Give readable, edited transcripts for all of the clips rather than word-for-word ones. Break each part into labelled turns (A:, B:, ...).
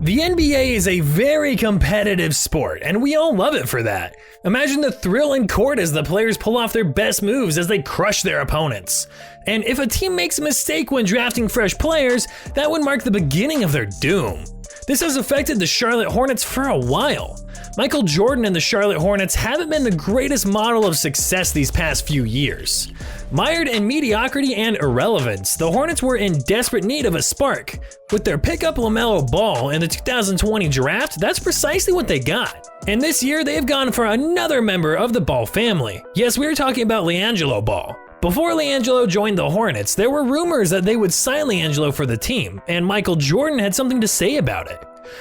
A: The NBA is a very competitive sport, and we all love it for that. Imagine the thrill in court as the players pull off their best moves as they crush their opponents. And if a team makes a mistake when drafting fresh players, that would mark the beginning of their doom. This has affected the Charlotte Hornets for a while. Michael Jordan and the Charlotte Hornets haven't been the greatest model of success these past few years. Mired in mediocrity and irrelevance, the Hornets were in desperate need of a spark. With their pickup LaMelo Ball in the 2020 draft, that's precisely what they got. And this year, they've gone for another member of the Ball family. Yes, we are talking about LiAngelo Ball. Before LiAngelo joined the Hornets, there were rumors that they would sign LiAngelo for the team, and Michael Jordan had something to say about it.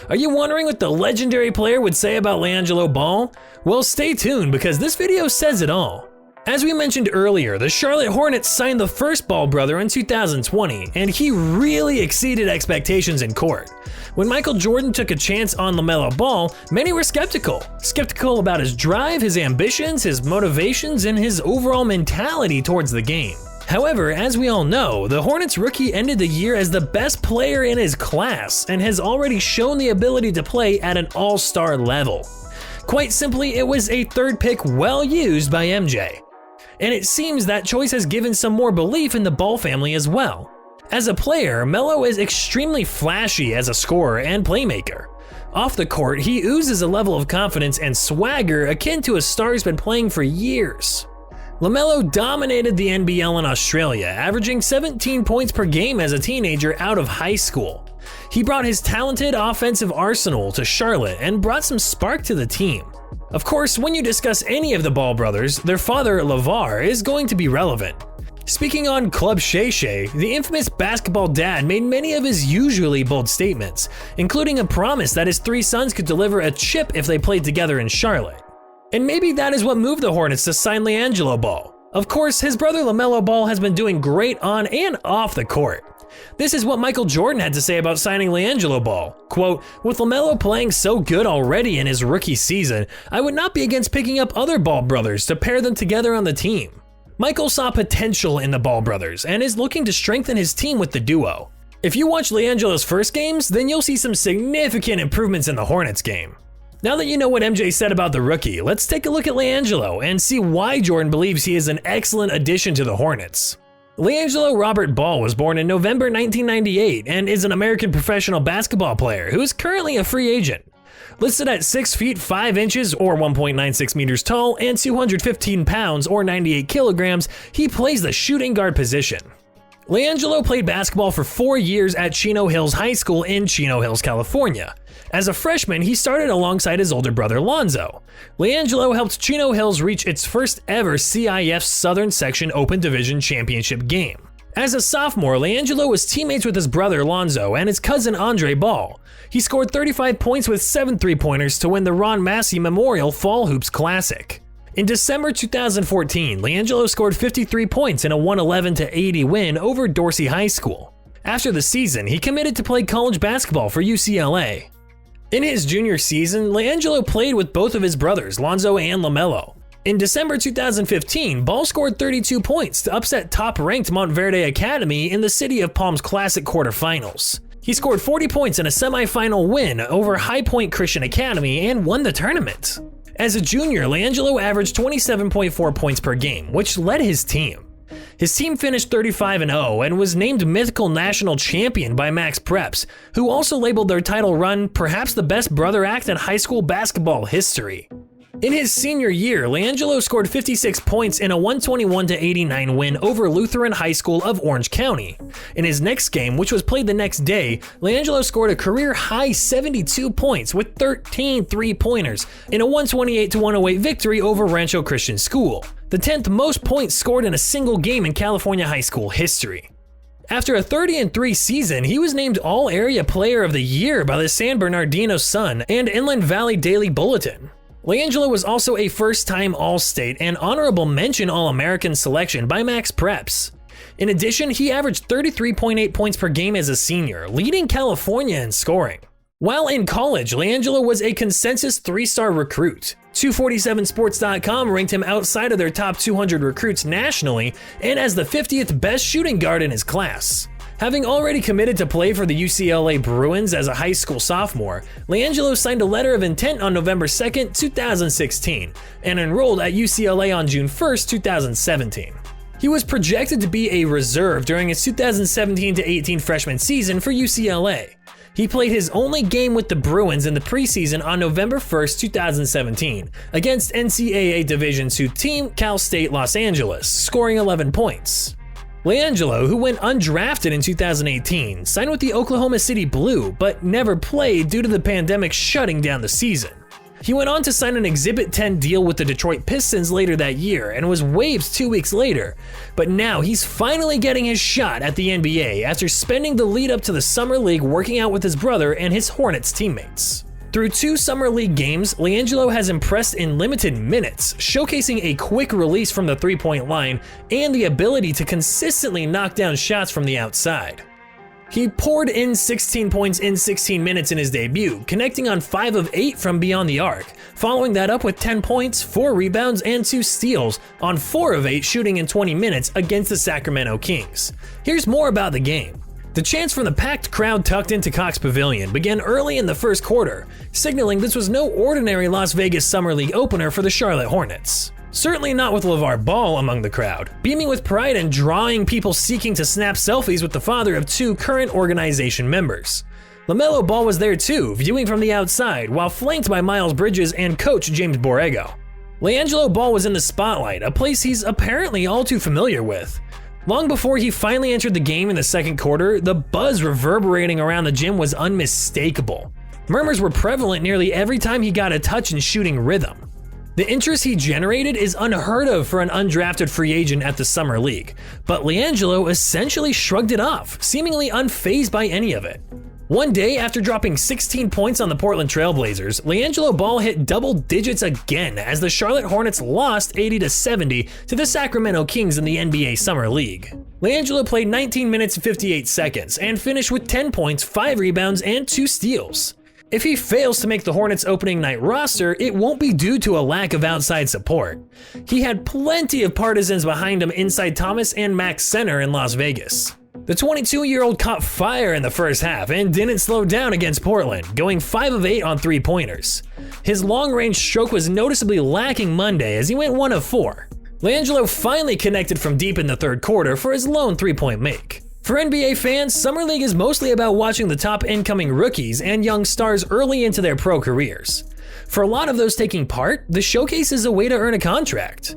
A: Are you wondering what the legendary player would say about LiAngelo Ball? Well, stay tuned because this video says it all. As we mentioned earlier, the Charlotte Hornets signed the first Ball brother in 2020, and he really exceeded expectations in court. When Michael Jordan took a chance on LaMelo Ball, many were skeptical about his drive, his ambitions, his motivations, and his overall mentality towards the game. However, as we all know, the Hornets rookie ended the year as the best player in his class and has already shown the ability to play at an all-star level. Quite simply, it was a third pick well used by MJ. And it seems that choice has given some more belief in the Ball family as well. As a player, Melo is extremely flashy as a scorer and playmaker. Off the court, he oozes a level of confidence and swagger akin to a star who's been playing for years. LaMelo dominated the NBL in Australia, averaging 17 points per game as a teenager out of high school. He brought his talented offensive arsenal to Charlotte and brought some spark to the team. Of course, when you discuss any of the Ball brothers, their father, LeVar, is going to be relevant. Speaking on Club Shay Shay, the infamous basketball dad made many of his usually bold statements, including a promise that his three sons could deliver a chip if they played together in Charlotte. And maybe that is what moved the Hornets to sign LiAngelo Ball. Of course, his brother LaMelo Ball has been doing great on and off the court. This is what Michael Jordan had to say about signing LiAngelo Ball. Quote, "With LaMelo playing so good already in his rookie season, I would not be against picking up other Ball brothers to pair them together on the team." Michael saw potential in the Ball brothers and is looking to strengthen his team with the duo. If you watch LiAngelo's first games, then you'll see some significant improvements in the Hornets game. Now that you know what MJ said about the rookie, let's take a look at LiAngelo and see why Jordan believes he is an excellent addition to the Hornets. LiAngelo Robert Ball was born in November 1998 and is an American professional basketball player who is currently a free agent. Listed at 6 feet 5 inches or 1.96 meters tall and 215 pounds or 98 kilograms, he plays the shooting guard position. LiAngelo played basketball for 4 years at Chino Hills High School in Chino Hills, California. As a freshman, he started alongside his older brother Lonzo. LiAngelo helped Chino Hills reach its first ever CIF Southern Section Open Division Championship game. As a sophomore, LiAngelo was teammates with his brother Lonzo and his cousin Andre Ball. He scored 35 points with 7 three-pointers to win the Ron Massey Memorial Fall Hoops Classic. In December 2014, LiAngelo scored 53 points in a 111-80 win over Dorsey High School. After the season, he committed to play college basketball for UCLA. In his junior season, LiAngelo played with both of his brothers, Lonzo and LaMelo. In December 2015, Ball scored 32 points to upset top-ranked Montverde Academy in the City of Palms Classic quarterfinals. He scored 40 points in a semifinal win over High Point Christian Academy and won the tournament. As a junior, LiAngelo averaged 27.4 points per game, which led his team. His team finished 35-0 and was named Mythical National Champion by Max Preps, who also labeled their title run perhaps the best brother act in high school basketball history. In his senior year, LiAngelo scored 56 points in a 121-89 win over Lutheran High School of Orange County. In his next game, which was played the next day, LiAngelo scored a career-high 72 points with 13 three-pointers in a 128-108 victory over Rancho Christian School, the 10th most points scored in a single game in California high school history. After a 30-3 season, he was named All-Area Player of the Year by the San Bernardino Sun and Inland Valley Daily Bulletin. LiAngelo was also a first-time All-State and honorable mention All-American selection by Max Preps. In addition, he averaged 33.8 points per game as a senior, leading California in scoring. While in college, LiAngelo was a consensus 3-star recruit. 247sports.com ranked him outside of their top 200 recruits nationally and as the 50th best shooting guard in his class. Having already committed to play for the UCLA Bruins as a high school sophomore, LiAngelo signed a letter of intent on November 2, 2016, and enrolled at UCLA on June 1, 2017. He was projected to be a reserve during his 2017-18 freshman season for UCLA. He played his only game with the Bruins in the preseason on November 1, 2017, against NCAA Division II team Cal State Los Angeles, scoring 11 points. LiAngelo, who went undrafted in 2018, signed with the Oklahoma City Blue, but never played due to the pandemic shutting down the season. He went on to sign an Exhibit 10 deal with the Detroit Pistons later that year and was waived 2 weeks later, but now he's finally getting his shot at the NBA after spending the lead up to the Summer League working out with his brother and his Hornets teammates. Through 2 Summer League games, LiAngelo has impressed in limited minutes, showcasing a quick release from the three-point line and the ability to consistently knock down shots from the outside. He poured in 16 points in 16 minutes in his debut, connecting on 5 of 8 from beyond the arc, following that up with 10 points, 4 rebounds, and 2 steals on 4 of 8 shooting in 20 minutes against the Sacramento Kings. Here's more about the game. The chants from the packed crowd tucked into Cox Pavilion began early in the first quarter, signaling this was no ordinary Las Vegas Summer League opener for the Charlotte Hornets. Certainly not with LeVar Ball among the crowd, beaming with pride and drawing people seeking to snap selfies with the father of 2 current organization members. LaMelo Ball was there too, viewing from the outside, while flanked by Miles Bridges and coach James Borrego. LiAngelo Ball was in the spotlight, a place he's apparently all too familiar with. Long before he finally entered the game in the second quarter, the buzz reverberating around the gym was unmistakable. Murmurs were prevalent nearly every time he got a touch in shooting rhythm. The interest he generated is unheard of for an undrafted free agent at the Summer League, but LiAngelo essentially shrugged it off, seemingly unfazed by any of it. One day, after dropping 16 points on the Portland Trail Blazers, LiAngelo Ball hit double digits again as the Charlotte Hornets lost 80-70 to the Sacramento Kings in the NBA Summer League. LiAngelo played 19 minutes and 58 seconds and finished with 10 points, 5 rebounds, and 2 steals. If he fails to make the Hornets opening night roster, it won't be due to a lack of outside support. He had plenty of partisans behind him inside Thomas and Max Center in Las Vegas. The 22-year-old caught fire in the first half and didn't slow down against Portland, going 5 of 8 on 3-pointers. His long-range stroke was noticeably lacking Monday as he went 1 of 4. LiAngelo finally connected from deep in the third quarter for his lone 3-point make. For NBA fans, Summer League is mostly about watching the top incoming rookies and young stars early into their pro careers. For a lot of those taking part, the showcase is a way to earn a contract.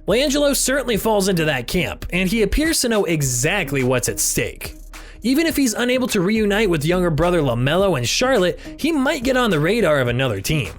A: LiAngelo certainly falls into that camp, and he appears to know exactly what's at stake. Even if he's unable to reunite with younger brother LaMelo and Charlotte, he might get on the radar of another team.